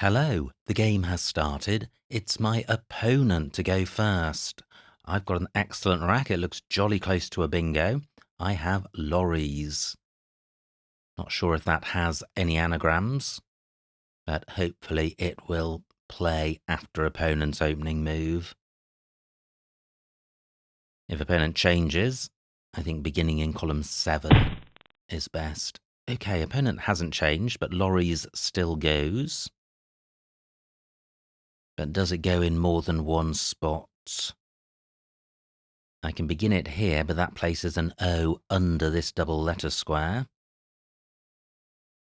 Hello, the game has started. It's my opponent to go first. I've got an excellent rack. It looks jolly close to a bingo. I have lorries. Not sure if that has any anagrams, but hopefully it will play after opponent's opening move. If opponent changes, I think beginning in column 7 is best. Okay, opponent hasn't changed, but lorries still goes. But does it go in more than one spot? I can begin it here, but that places an O under this double letter square.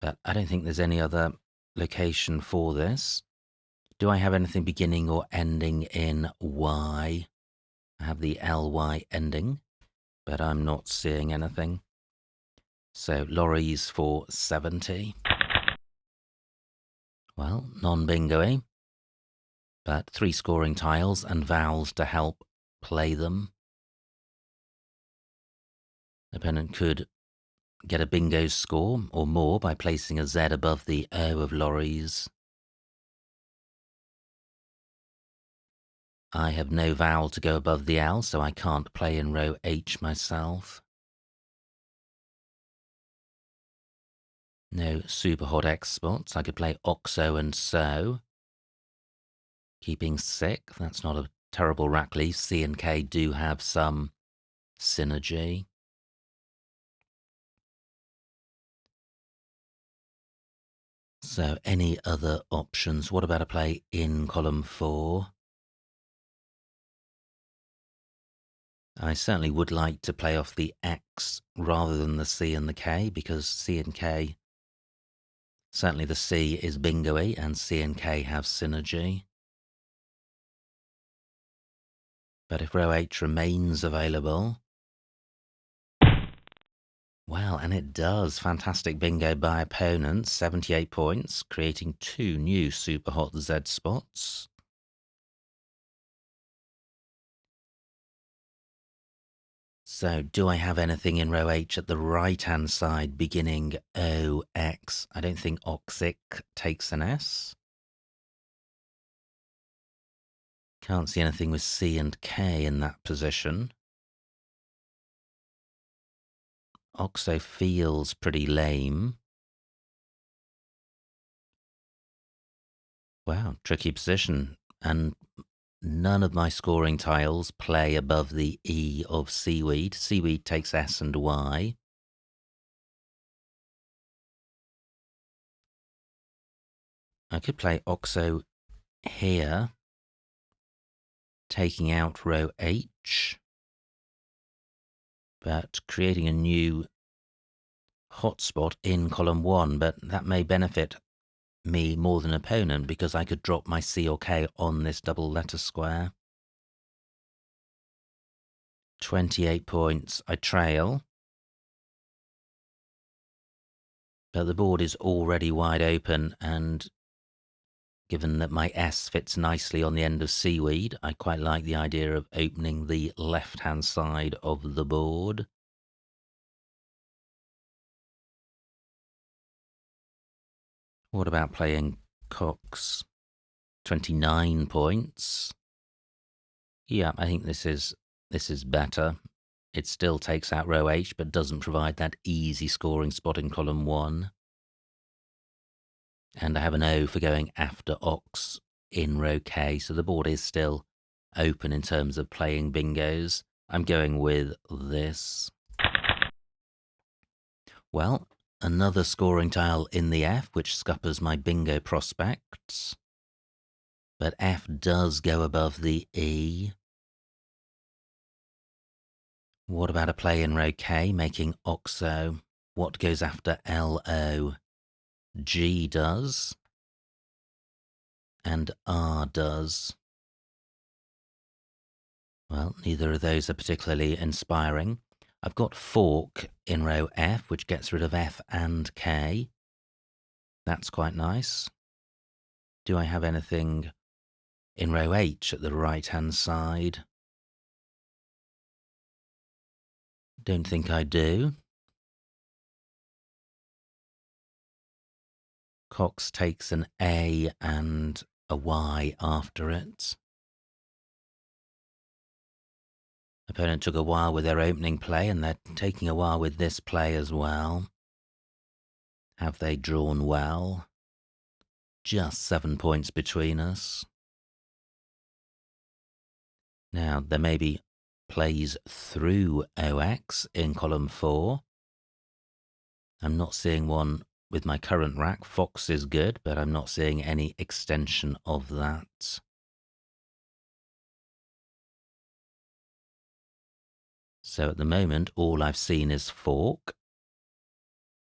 But I don't think there's any other location for this. Do I have anything beginning or ending in Y? I have the LY ending, but I'm not seeing anything. So lorries for 70. Well, non-bingo-y, but 3 scoring tiles and vowels to help play them. Opponent could get a bingo score or more by placing a Z above the O of lorries. I have no vowel to go above the L, so I can't play in row H myself. No super hot X spots. I could play OXO and SO. Keeping sick, that's not a terrible rack leaf. C and K do have some synergy. So any other options? What about a play in column 4? I certainly would like to play off the X rather than the C and the K, because C and K, certainly the C is bingo-y and C and K have synergy. But if row H remains available, well, and it does. Fantastic bingo by opponent, 78 points, creating 2 new super hot Z spots. So do I have anything in row H at the right-hand side beginning OX? I don't think oxic takes an S. Can't see anything with C and K in that position. Oxo feels pretty lame. Wow, tricky position. And none of my scoring tiles play above the E of seaweed. Seaweed takes S and Y. I could play OXO here, taking out row H, but creating a new hotspot in column 1, but that may benefit me more than opponent because I could drop my C or K on this double letter square. 28 points, I trail. But the board is already wide open, and given that my S fits nicely on the end of seaweed, I quite like the idea of opening the left-hand side of the board. What about playing Cox? 29 points. Yeah, I think this is better. It still takes out row H, but doesn't provide that easy scoring spot in column 1. And I have an O for going after Ox in row K, so the board is still open in terms of playing bingos. I'm going with this. Well, another scoring tile in the F, which scuppers my bingo prospects. But F does go above the E. What about a play in row K, making OXO? What goes after LO? G does. And R does. Well, neither of those are particularly inspiring. I've got fork in row F, which gets rid of F and K. That's quite nice. Do I have anything in row H at the right-hand side? Don't think I do. Cox takes an A and a Y after it. Opponent took a while with their opening play, and they're taking a while with this play as well. Have they drawn well? Just 7 points between us. Now, there may be plays through OX in column 4. I'm not seeing one with my current rack. Fox is good, but I'm not seeing any extension of that. So at the moment, all I've seen is fork.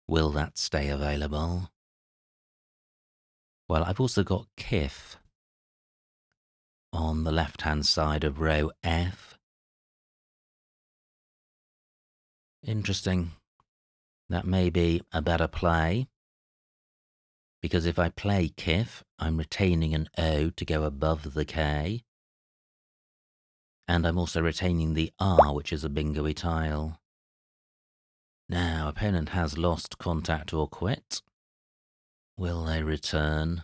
Will that stay available? Well, I've also got kith on the left-hand side of row F. Interesting. That may be a better play, because if I play kith, I'm retaining an O to go above the K, and I'm also retaining the R, which is a bingo-y tile. Now, opponent has lost contact or quit. Will they return?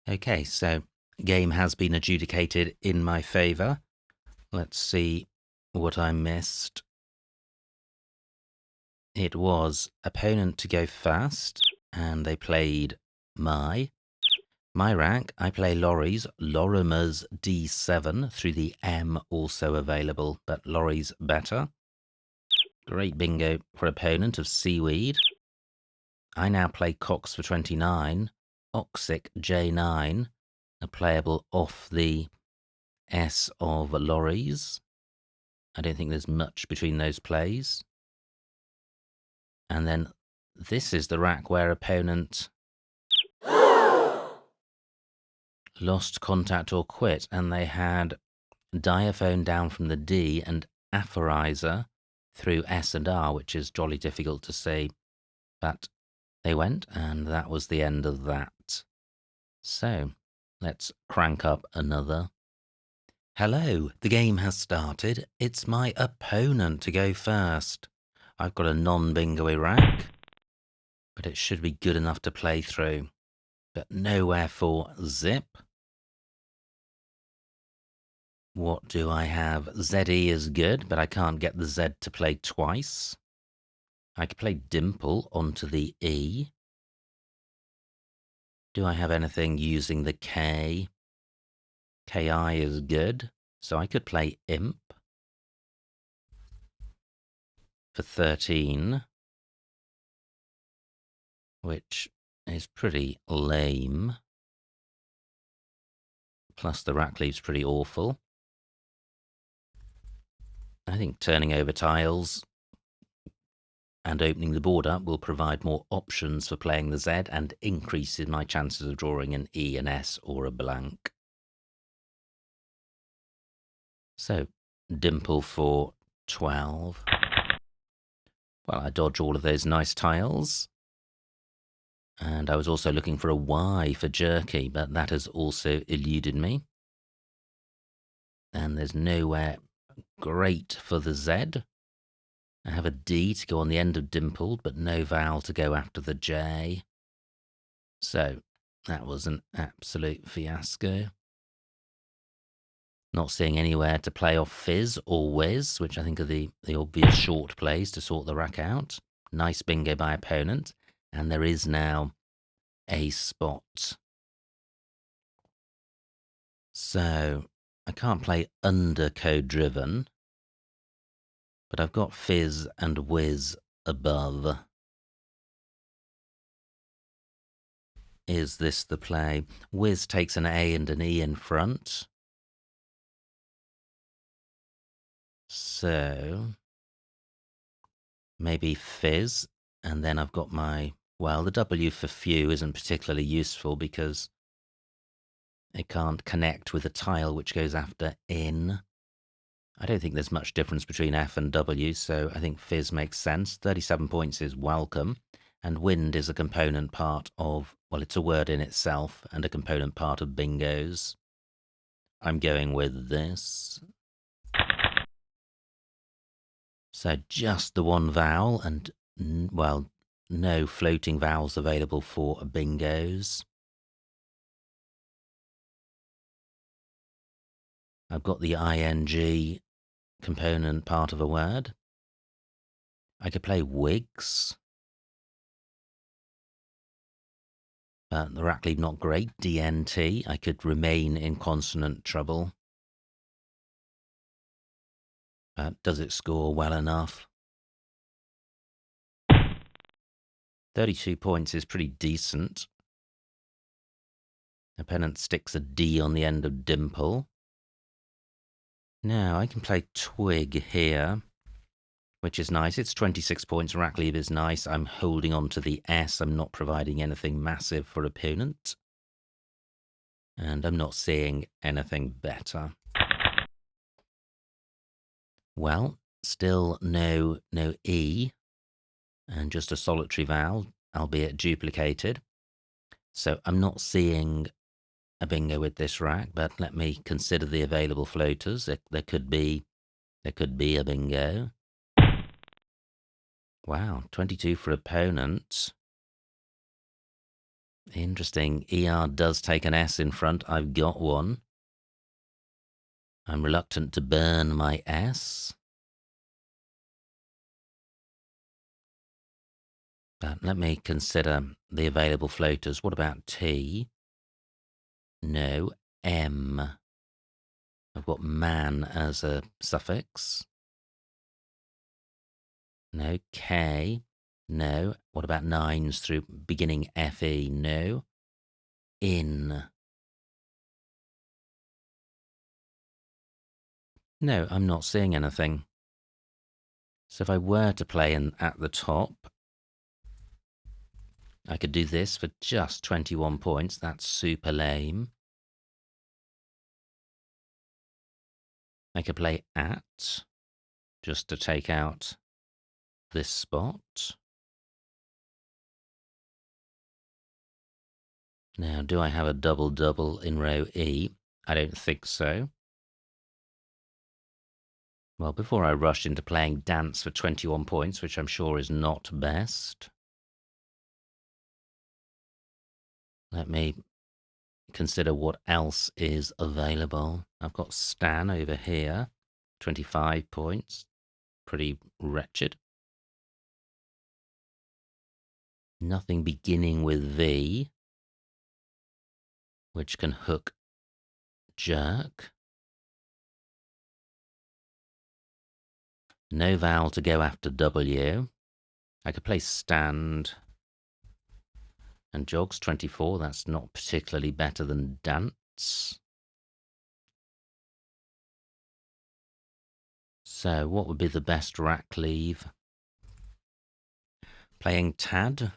Okay, so game has been adjudicated in my favour. Let's see what I missed. It was opponent to go first, and they played my rack. I play Laurie's, Lorimer's D7 through the M, also available, but Laurie's better. Great bingo for opponent of Seaweed. I now play Cox for 29, Oxic J9, a playable off the S of Laurie's. I don't think there's much between those plays. And then this is the rack where opponent lost contact or quit, and they had diaphone down from the D and aphorizer through S and R, which is jolly difficult to see. But they went, and that was the end of that. So, let's crank up another. Hello, the game has started. It's my opponent to go first. I've got a non-bingo rack, but it should be good enough to play through. But nowhere for zip. What do I have? ZE is good, but I can't get the Z to play twice. I could play dimple onto the E. Do I have anything using the K? KI is good, so I could play imp for 13, which is pretty lame. Plus the rack leaves pretty awful. I think turning over tiles and opening the board up will provide more options for playing the Z and increases my chances of drawing an E, an S, or a blank. So, dimple for 12. Well, I dodge all of those nice tiles. And I was also looking for a Y for jerky, but that has also eluded me. And there's nowhere great for the Z. I have a D to go on the end of dimpled, but no vowel to go after the J. So that was an absolute fiasco. Not seeing anywhere to play off fizz or whiz, which I think are the obvious short plays to sort the rack out. Nice bingo by opponent. And there is now a spot. So I can't play under code driven, but I've got fizz and whiz above. Is this the play? Whiz takes an A and an E in front. So maybe fizz, and then I've got my, well, the W for few isn't particularly useful because it can't connect with a tile which goes after in. I don't think there's much difference between F and W, so I think fizz makes sense. 37 points is welcome, and wind is a component part of, well, it's a word in itself and a component part of bingos. I'm going with this. So just the one vowel and, well, no floating vowels available for bingos. I've got the ing component part of a word. I could play wigs. The Rackley not great. DNT. I could remain in consonant trouble. Does it score well enough? 32 points is pretty decent. Opponent sticks a D on the end of dimple. Now I can play twig here, which is nice. It's 26 points. Rackley is nice. I'm holding on to the S. I'm not providing anything massive for opponent. And I'm not seeing anything better. Well, still no E, and just a solitary vowel, albeit duplicated. So I'm not seeing a bingo with this rack, but let me consider the available floaters. There could be a bingo. Wow, 22 for opponent. Interesting. ER does take an S in front. I've got one. I'm reluctant to burn my S. But let me consider the available floaters. What about T? No. M. I've got man as a suffix. No. K. No. What about nines through beginning FE? No. In. No, I'm not seeing anything. So if I were to play at the top, I could do this for just 21 points. That's super lame. I could play at, just to take out this spot. Now, do I have a double-double in row E? I don't think so. Well, before I rush into playing dance for 21 points, which I'm sure is not best, let me consider what else is available. I've got Stan over here, 25 points. Pretty wretched. Nothing beginning with V, which can hook jerk. No vowel to go after W. I could play stand and jogs 24. That's not particularly better than dance. So what would be the best rack leave? Playing Tad.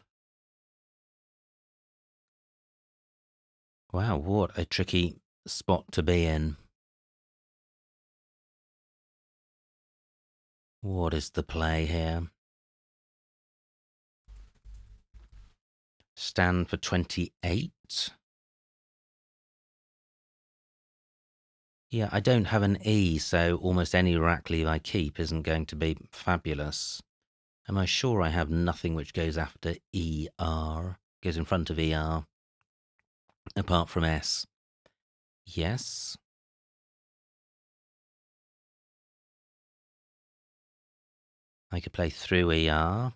Wow, what a tricky spot to be in. What is the play here? Stand for 28. Yeah, I don't have an E, so almost any rack leave I keep isn't going to be fabulous. Am I sure I have nothing which goes after ER, goes in front of ER, apart from S? Yes. I could play through ER.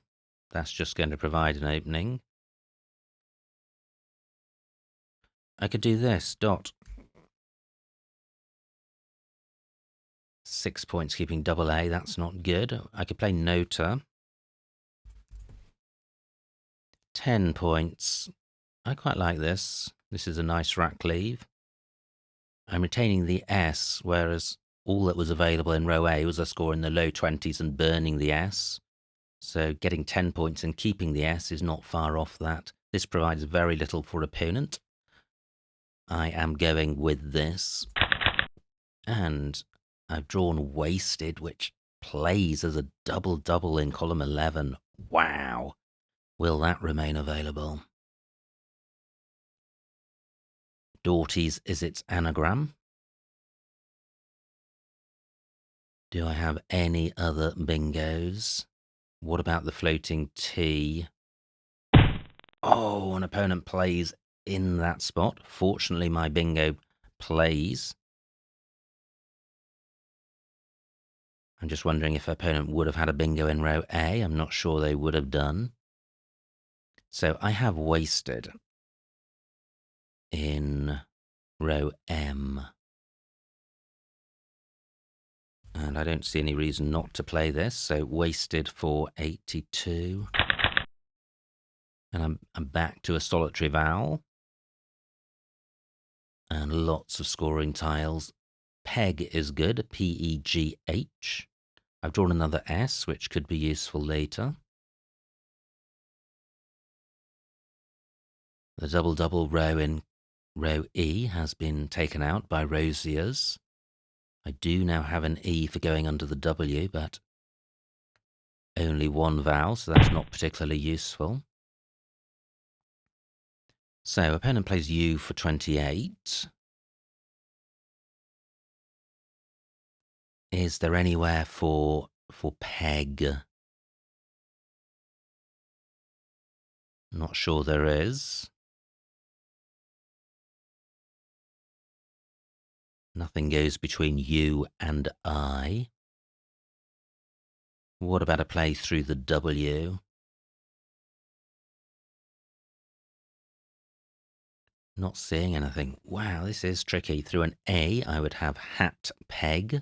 That's just going to provide an opening. I could do this, dot. 6 points keeping double A, that's not good. I could play nota. 10 points. I quite like this. This is a nice rack leave. I'm retaining the S, whereas all that was available in row A was a score in the low 20s and burning the S. So getting 10 points and keeping the S is not far off that. This provides very little for opponent. I am going with this. And I've drawn wasted, which plays as a double-double in column 11. Wow. Will that remain available? Doughties is its anagram. Do I have any other bingos? What about the floating T? Oh, an opponent plays in that spot. Fortunately, my bingo plays. I'm just wondering if opponent would have had a bingo in row A. I'm not sure they would have done. So I have wasted in row M. And I don't see any reason not to play this. So wasted for 82. And I'm back to a solitary vowel. And lots of scoring tiles. Peg is good, P-E-G-H. I've drawn another S, which could be useful later. The double-double row in row E has been taken out by Rosier's. I do now have an E for going under the W, but only one vowel, so that's not particularly useful. So, opponent plays U for 28. Is there anywhere for peg? Not sure there is. Nothing goes between U and I. What about a play through the W? Not seeing anything. Wow, this is tricky. Through an A, I would have hat peg.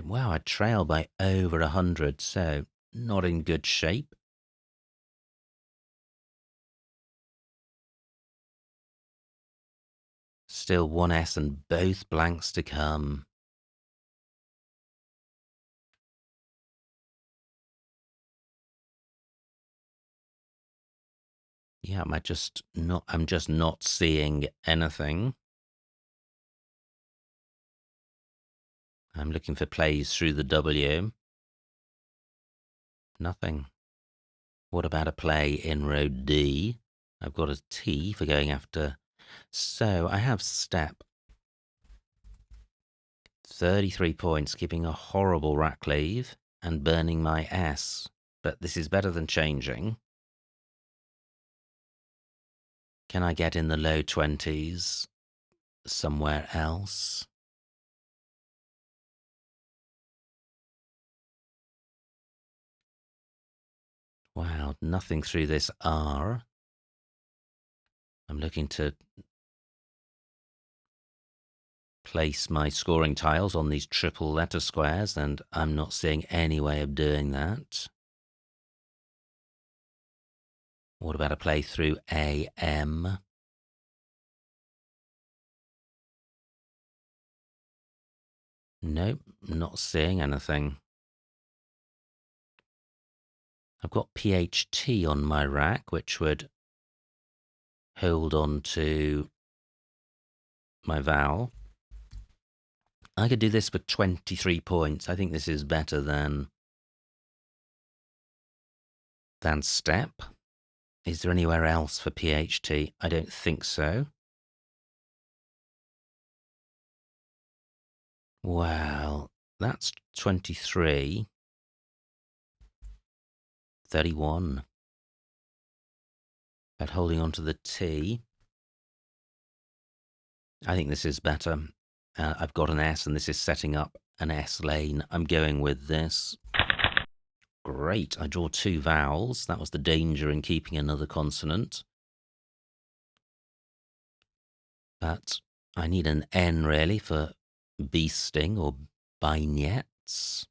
Wow, I trail by over 100, so not in good shape. Still one S and both blanks to come. Yeah, I'm just not seeing anything. I'm looking for plays through the W. Nothing. What about a play in row D? I've got a T for going after. So I have step. 33 points, keeping a horrible rack leave and burning my S. But this is better than changing. Can I get in the low 20s somewhere else? Wow, nothing through this R. I'm looking to place my scoring tiles on these triple letter squares, and I'm not seeing any way of doing that. What about a play through AM? Nope, not seeing anything. I've got PHT on my rack, which would hold on to my vowel. I could do this for 23 points. I think this is better than step. Is there anywhere else for PHT? I don't think so. Well, that's 23. 31. But holding on to the T. I think this is better. I've got an S and this is setting up an S lane. I'm going with this. Great, I draw two vowels. That was the danger in keeping another consonant. But I need an N really for beasting or beignets.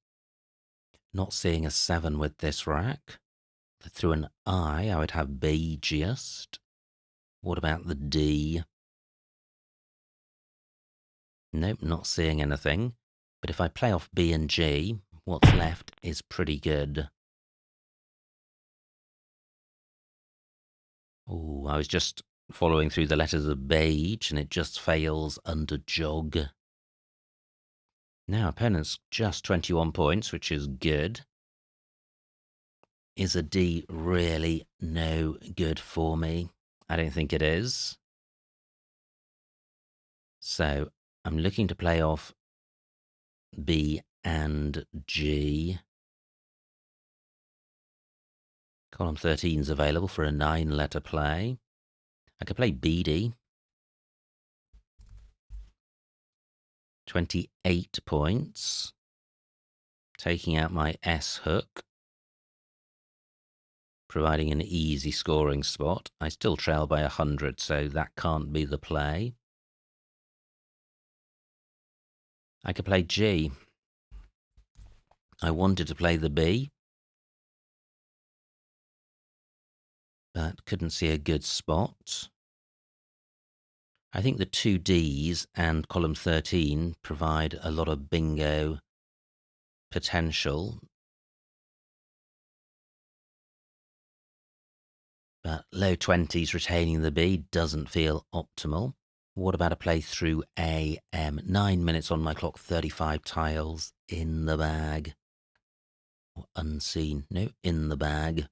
Not seeing a 7 with this rack. Through an I would have begiest. What about the D? Nope, not seeing anything. But if I play off B and G, what's left is pretty good. Oh, I was just following through the letters of beige, and it just fails under jog. Now, opponent's just 21 points, which is good. Is a D really no good for me? I don't think it is. So I'm looking to play off B and G. Column 13 is available for a 9-letter play. I could play beady. 28 points. Taking out my S hook. Providing an easy scoring spot. I still trail by 100, so that can't be the play. I could play G. I wanted to play the B, but couldn't see a good spot. I think the 2 Ds and column 13 provide a lot of bingo potential. But low 20s retaining the B doesn't feel optimal. What about a play through AM? 9 minutes on my clock, 35 tiles in the bag. Or unseen. No, in the bag.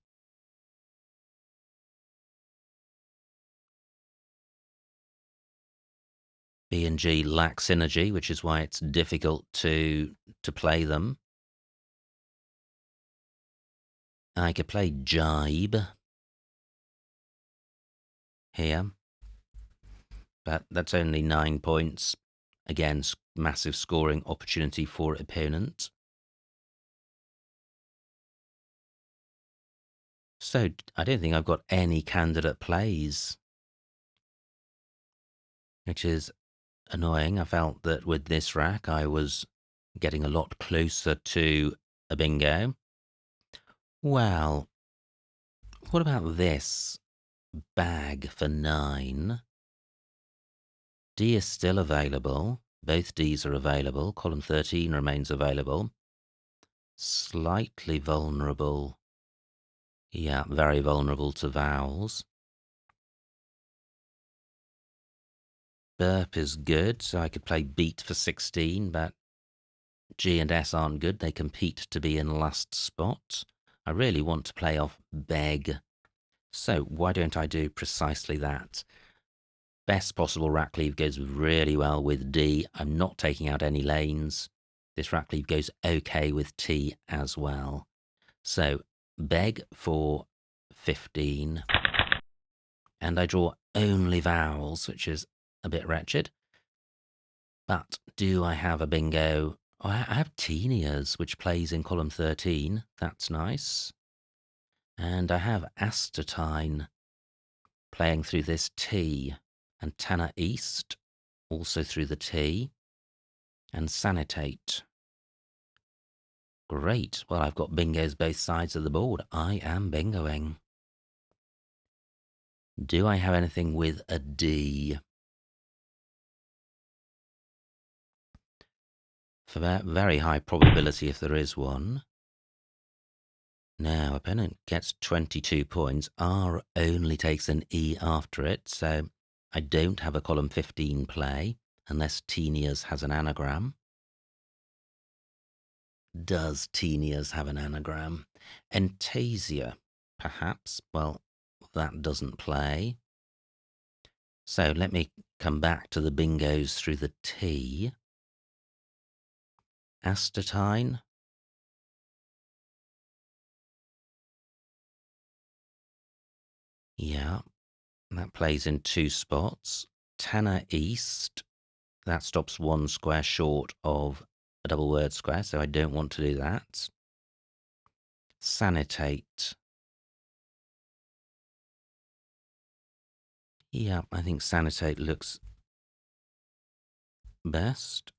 B and G lack synergy, which is why it's difficult to play them. I could play jibe here, but that's only 9 points. Again, massive scoring opportunity for opponent. So I don't think I've got any candidate plays, which is annoying. I felt that with this rack I was getting a lot closer to a bingo. Well, what about this bag for 9? D is still available. Both Ds are available. Column 13 remains available. Slightly vulnerable. Yeah, very vulnerable to vowels. Burp is good, so I could play beat for 16, but G and S aren't good. They compete to be in last spot. I really want to play off beg. So why don't I do precisely that? Best possible rack leave goes really well with D. I'm not taking out any lanes. This rack leave goes okay with T as well. So beg for 15. And I draw only vowels, which is a bit wretched. But do I have a bingo? Oh, I have Tenias, which plays in column 13. That's nice. And I have Astatine playing through this T. And Tanner East, also through the T. And Sanitate. Great. Well, I've got bingos both sides of the board. I am bingoing. Do I have anything with a D? For that very high probability if there is one. Now, opponent gets 22 points. R only takes an E after it, so I don't have a column 15 play, unless Tenias has an anagram. Does Tenias have an anagram? Entasia, perhaps. Well, that doesn't play. So let me come back to the bingos through the T. Astatine. Yeah, that plays in 2 spots. Tanner East. That stops 1 square short of a double word square, so I don't want to do that. Sanitate. Yeah, I think Sanitate looks best.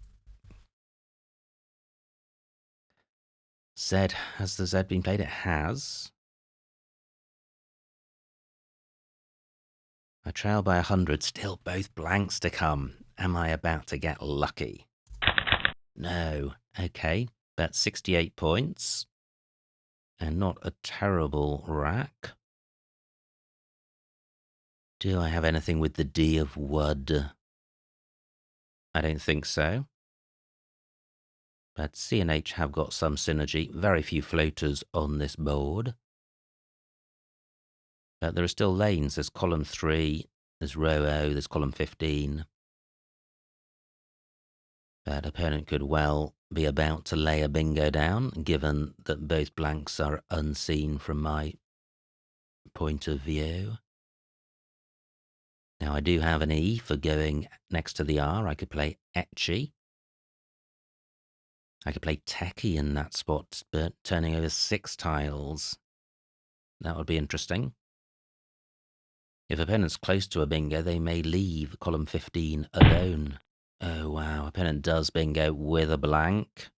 Z. Has the Z been played? It has. I trail by 100, still both blanks to come. Am I about to get lucky? No. Okay, that's 68 points. And not a terrible rack. Do I have anything with the D of Wood? I don't think so. But C and H have got some synergy. Very few floaters on this board. But there are still lanes. There's column 3, there's row O, there's column 15. But opponent could well be about to lay a bingo down, given that both blanks are unseen from my point of view. Now, I do have an E for going next to the R. I could play etchy. I could play techie in that spot, but turning over 6 tiles. That would be interesting. If opponent's close to a bingo, they may leave column 15 alone. Oh, wow. Opponent does bingo with a blank.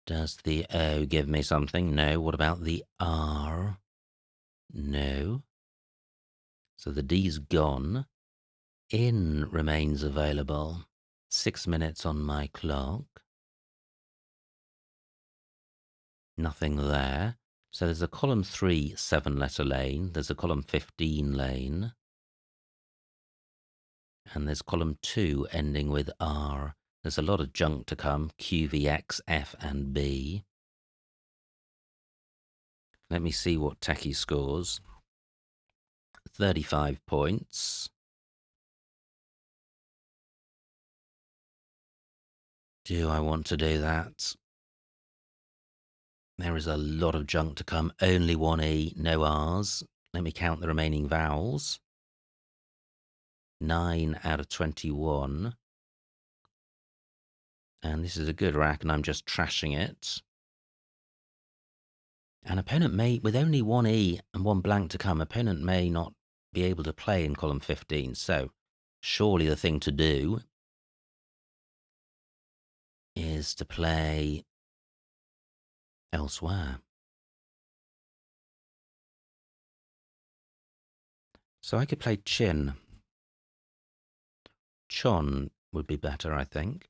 Does the O give me something? No. What about the R? No. So the D's gone. In remains available. 6 minutes on my clock. Nothing there. So there's a column 3 7-letter lane. There's a column 15 lane. And there's column 2 ending with R. There's a lot of junk to come. Q, V, X, F, and B. Let me see what Techie scores. 35 points. Do I want to do that? There is a lot of junk to come. Only 1 E, no R's. Let me count the remaining vowels. 9 out of 21. And this is a good rack, and I'm just trashing it. An opponent may, with only 1 E and 1 blank to come, opponent may not be able to play in column 15. So surely the thing to do is to play elsewhere. So I could play chin. Chon would be better, I think.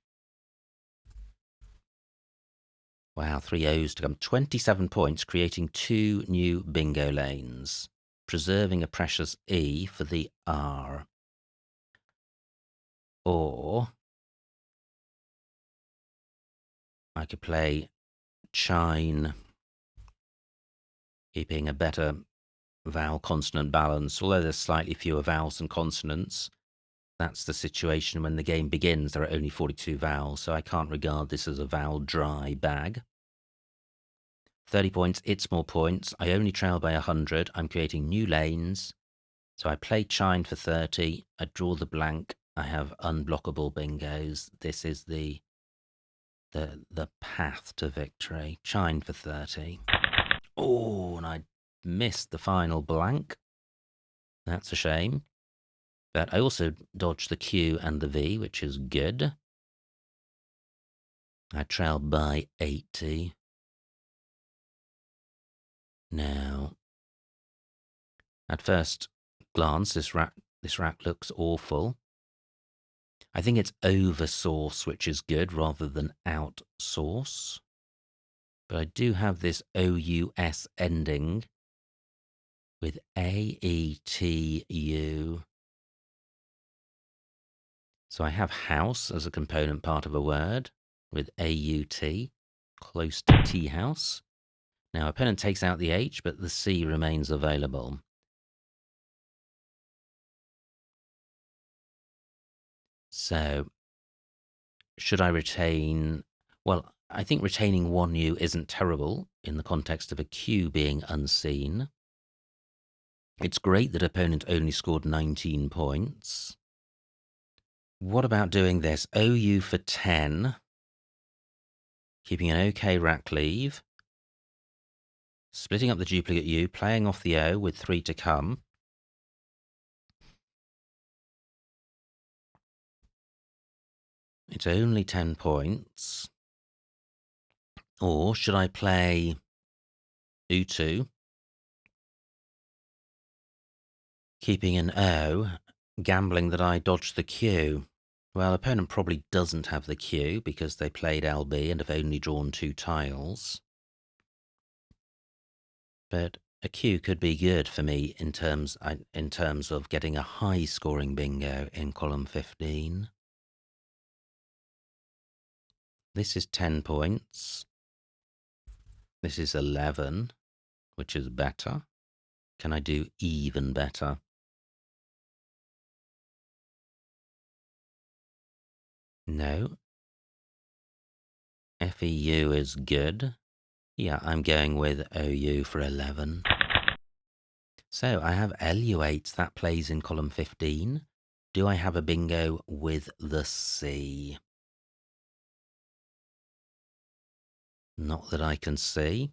Wow, 3 O's to come. 27 points, creating 2 new bingo lanes. Preserving a precious E for the R. Or I could play chine, keeping a better vowel consonant balance. Although there's slightly fewer vowels than consonants, that's the situation when the game begins. There are only 42 vowels, so I can't regard this as a vowel dry bag. 30 points, it's more points. I only trail by 100. I'm creating new lanes. So I play chine for 30. I draw the blank. I have unblockable bingos. This is the path to victory. Chine for 30. Oh, and I missed the final blank. That's a shame. But I also dodged the Q and the V, which is good. I trail by 80. Now, at first glance, this rack looks awful. I think it's oversource, which is good, rather than outsource. But I do have this OUS ending with AETU. So I have house as a component part of a word with AUT, close to tea house. Now, opponent takes out the H, but the C remains available. So, should I retain? Well, I think retaining 1 U isn't terrible in the context of a Q being unseen. It's great that opponent only scored 19 points. What about doing this? OU for 10, keeping an OK rack leave, splitting up the duplicate U, playing off the O with 3 to come. It's only 10 points. Or should I play U2, keeping an O, gambling that I dodged the Q? Well, opponent probably doesn't have the Q because they played LB and have only drawn 2 tiles. But a Q could be good for me in terms of getting a high-scoring bingo in column 15. This is 10 points. This is 11, which is better. Can I do even better? No. FEU is good. Yeah, I'm going with OU for 11. So I have LU8, that plays in column 15. Do I have a bingo with the C? Not that I can see.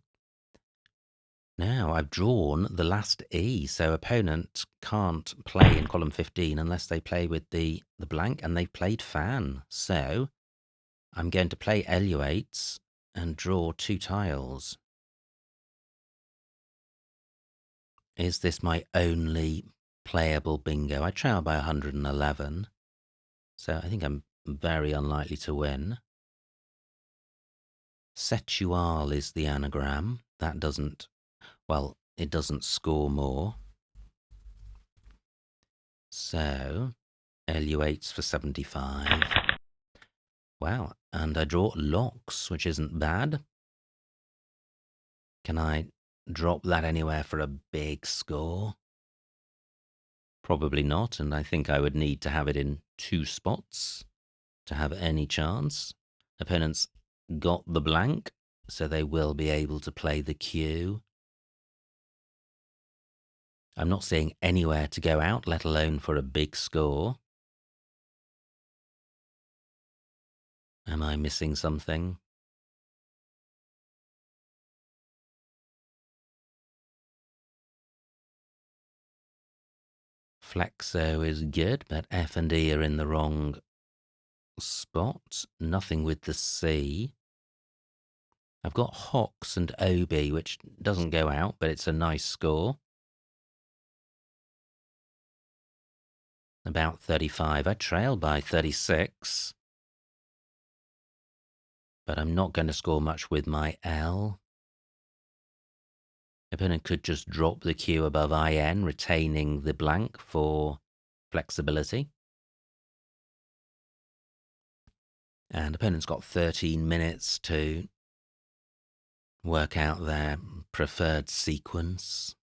Now I've drawn the last E, so opponent can't play in column 15 unless they play with the blank, and they've played fan. So I'm going to play LU8s and draw 2 tiles. Is this my only playable bingo? I trail by 111, so I think I'm very unlikely to win. Setual is the anagram. That doesn't, well, it doesn't score more. So, LU8's for 75. Wow, and I draw locks, which isn't bad. Can I drop that anywhere for a big score? Probably not, and I think I would need to have it in 2 spots to have any chance. Opponents got the blank, so they will be able to play the Q. I'm not seeing anywhere to go out, let alone for a big score. Am I missing something? Flexo is good, but F and E are in the wrong spot. Nothing with the C. I've got Hox and OB, which doesn't go out, but it's a nice score. About 35. I trail by 36. But I'm not going to score much with my L. Opponent could just drop the Q above IN, retaining the blank for flexibility. And opponent's got 13 minutes to work out their preferred sequence.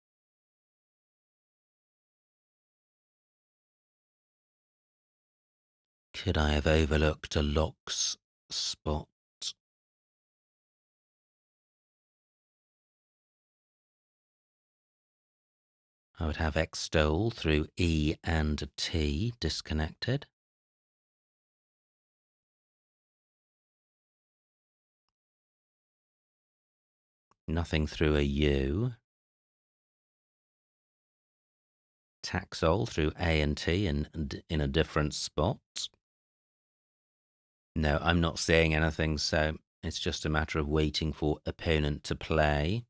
Could I have overlooked a locks spot? I would have extol through E and T disconnected. Nothing through a U. Taxol through A and T in a different spot. No, I'm not seeing anything, so it's just a matter of waiting for opponent to play.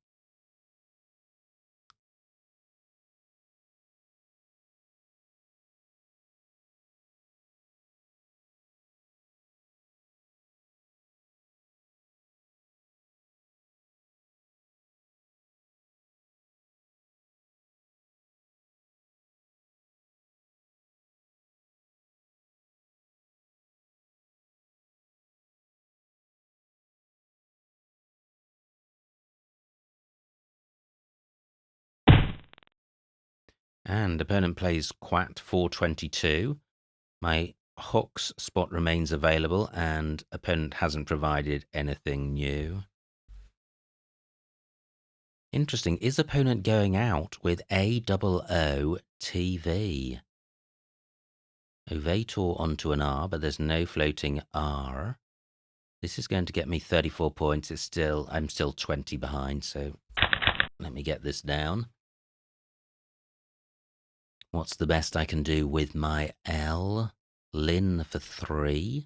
And opponent plays Quat 422. My Hawks spot remains available, and opponent hasn't provided anything new. Interesting. Is opponent going out with AOO TV? Ovator onto an R, but there's no floating R. This is going to get me 34 points. I'm still 20 behind, so let me get this down. What's the best I can do with my L? Lin for 3.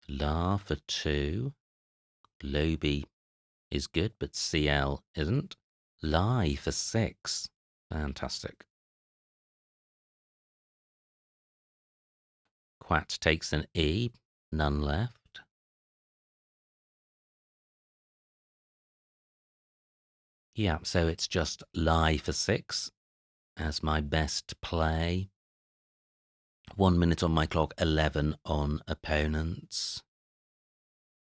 La for 2. Lobi is good, but CL isn't. Lie for 6. Fantastic. Quat takes an E. None left. Yeah, so it's just lie for 6 as my best play. 1 minute on my clock, 11 on opponents.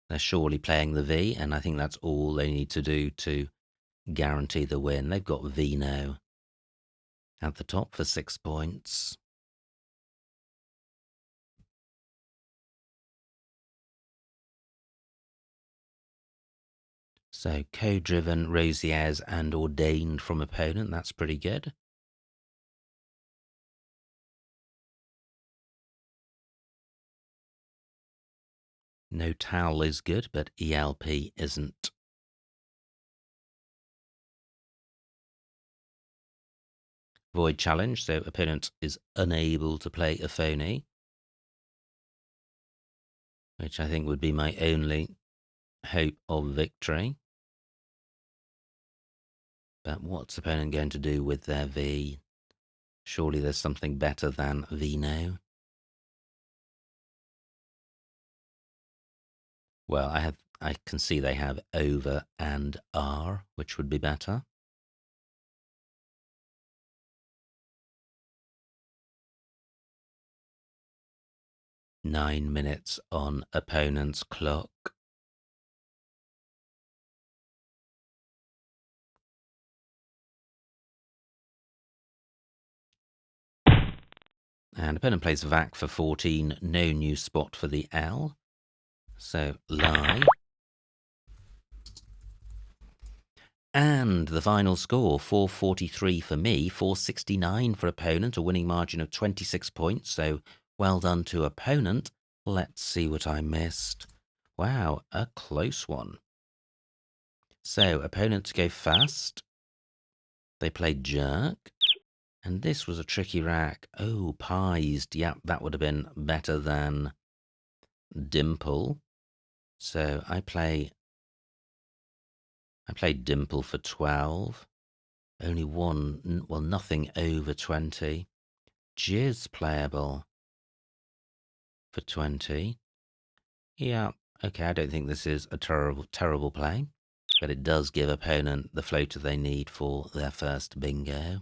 They're surely playing the V, and I think that's all they need to do to guarantee the win. They've got Vino at the top for 6 points. So co-driven, Rosieres, and ordained from opponent. That's pretty good. No towel is good, but ELP isn't. Void challenge, so opponent is unable to play a phony, which I think would be my only hope of victory. But what's opponent going to do with their V? Surely there's something better than Vino. Well, I can see they have over and R, which would be better. Nine minutes on opponent's clock. And opponent plays Vac for 14, no new spot for the L. So lie. And the final score, 443 for me, 469 for opponent, a winning margin of 26 points. So well done to opponent. Let's see what I missed. Wow, a close one. So opponents go fast. They played jerk. And this was a tricky rack. Oh, pies. Yep, that would have been better than dimple. So I played dimple for 12. Only one, well, nothing over 20. Jizz playable for 20. Yeah, okay, I don't think this is a terrible play, but it does give opponent the floater they need for their first bingo.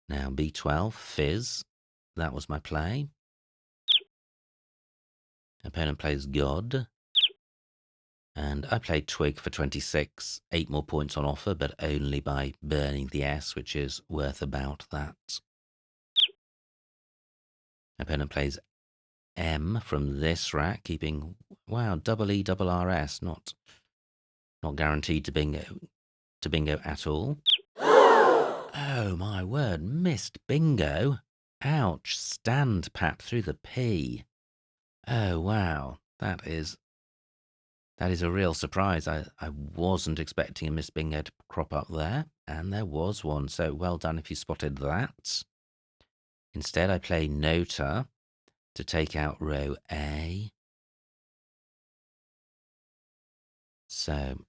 Now B12, fizz. That was my play. Opponent plays God. And I played twig for 26. 8 more points on offer, but only by burning the S, which is worth about that. Opponent plays M from this rack, keeping, wow, double E, double RS, not guaranteed to bingo at all. Oh my word, missed bingo. Ouch, stand pat through the P. Oh wow, that is a real surprise. I wasn't expecting a missed bingo to crop up there, and there was one, so well done if you spotted that. Instead I play Nota to take out row A. So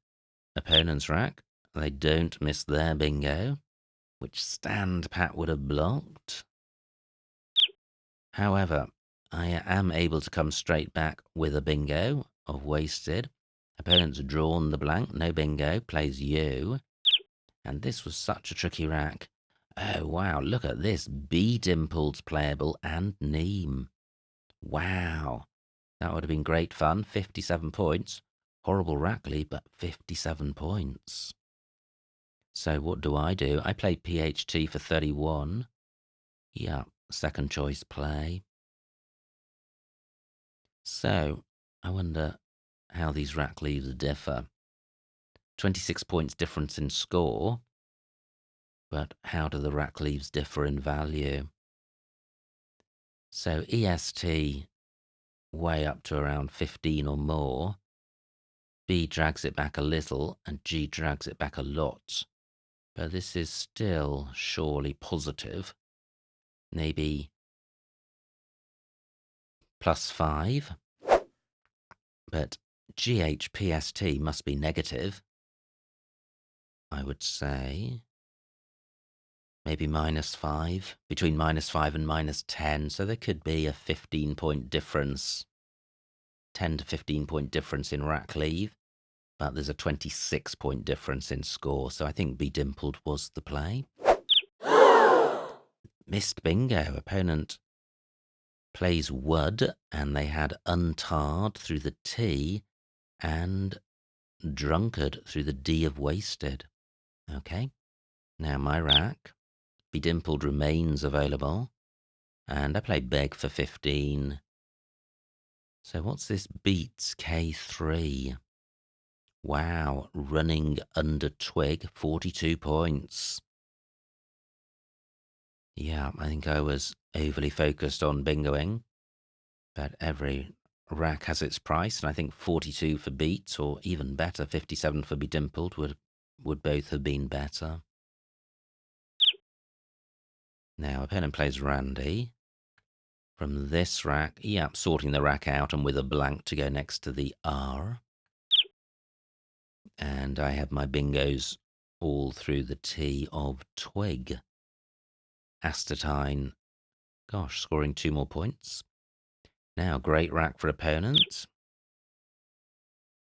opponent's rack, they don't miss their bingo, which stand pat would have blocked. However, I am able to come straight back with a bingo of wasted. Opponent's drawn the blank, no bingo, plays U. And this was such a tricky rack. Oh wow, look at this. B dimpled playable and Neem. Wow. That would have been great fun. 57 points. Horrible rack lead, but 57 points. So what do? I play PHT for 31. Yeah, second choice play. So I wonder how these rack leaves differ. 26 points difference in score, but how do the rack leaves differ in value? So EST way up to around 15 or more. B drags it back a little, and G drags it back a lot. But this is still surely positive. Maybe +5. But GHPST must be negative. I would say maybe -5, between -5 and -10. So there could be a 15-point difference, 10 to 15-point difference in rack leave. But there's a 26-point difference in score, so I think B dimpled was the play. Missed bingo. Opponent plays Wud, and they had untarred through the T and drunkard through the D of wasted. Okay, now my rack. B dimpled remains available, and I play beg for 15. So what's this beats K3? Wow, running under twig, 42 points. Yeah, I think I was overly focused on bingoing, but every rack has its price, and I think 42 for beat, or even better, 57 for be dimpled would both have been better. Now, opponent plays Randy. From this rack, sorting the rack out and with a blank to go next to the R. And I have my bingos all through the T of twig. Astatine, gosh, scoring 2 more points. Now, great rack for opponent.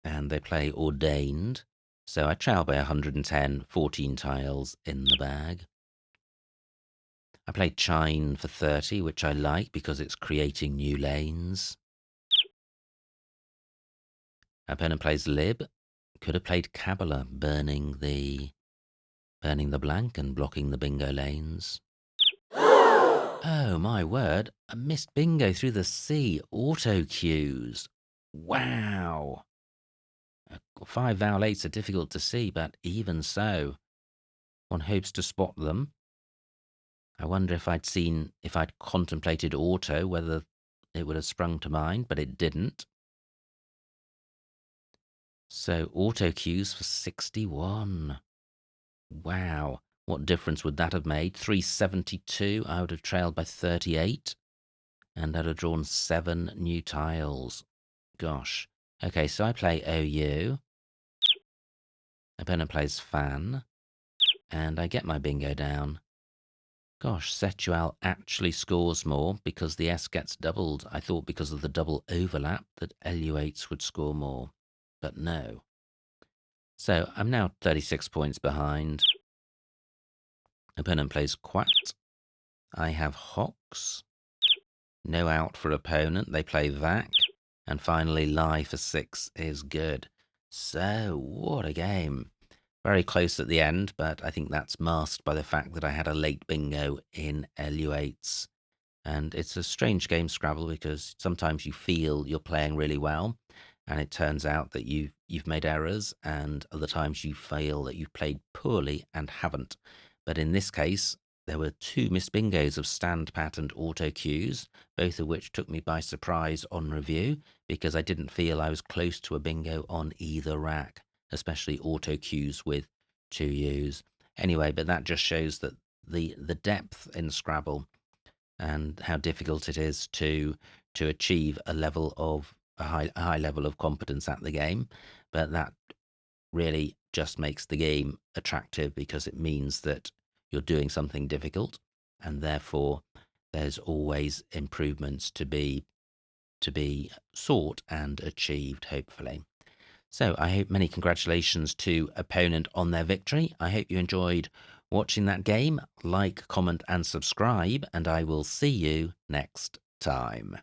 And they play Ordained. So I trail by 110, 14 tiles in the bag. I played Chine for 30, which I like because it's creating new lanes. Opponent plays Lib. Could have played Kabbalah, burning the blank and blocking the bingo lanes. Oh my word, a missed bingo through the C. Auto cues. Wow. 5 vowel 8s are difficult to see, but even so, one hopes to spot them. I wonder if I'd contemplated auto, whether it would have sprung to mind, but it didn't. So auto cues for 61. Wow. What difference would that have made? 372, I would have trailed by 38, and I'd have drawn 7 new tiles. Gosh. Okay, so I play OU. Opponent plays Fan, and I get my bingo down. Gosh, Setual actually scores more because the S gets doubled. I thought because of the double overlap that LU8s would score more, but no. So I'm now 36 points behind. Opponent plays Quat. I have Hox. No out for opponent. They play Vac. And finally, Lie for 6 is good. So, what a game. Very close at the end, but I think that's masked by the fact that I had a late bingo in LU8s. And it's a strange game, Scrabble, because sometimes you feel you're playing really well, and it turns out that you've made errors, and other times you feel that you've played poorly and haven't. But in this case, there were 2 missed bingos of stand patterned auto cues, both of which took me by surprise on review, because I didn't feel I was close to a bingo on either rack, especially auto cues with 2 U's. Anyway, but that just shows that the depth in Scrabble and how difficult it is to achieve a high level of competence at the game. But that really just makes the game attractive because it means that you're doing something difficult, and therefore there's always improvements to be sought and achieved, hopefully. So I hope many congratulations to opponent on their victory. I hope you enjoyed watching that game. Like, comment, and subscribe, and I will see you next time.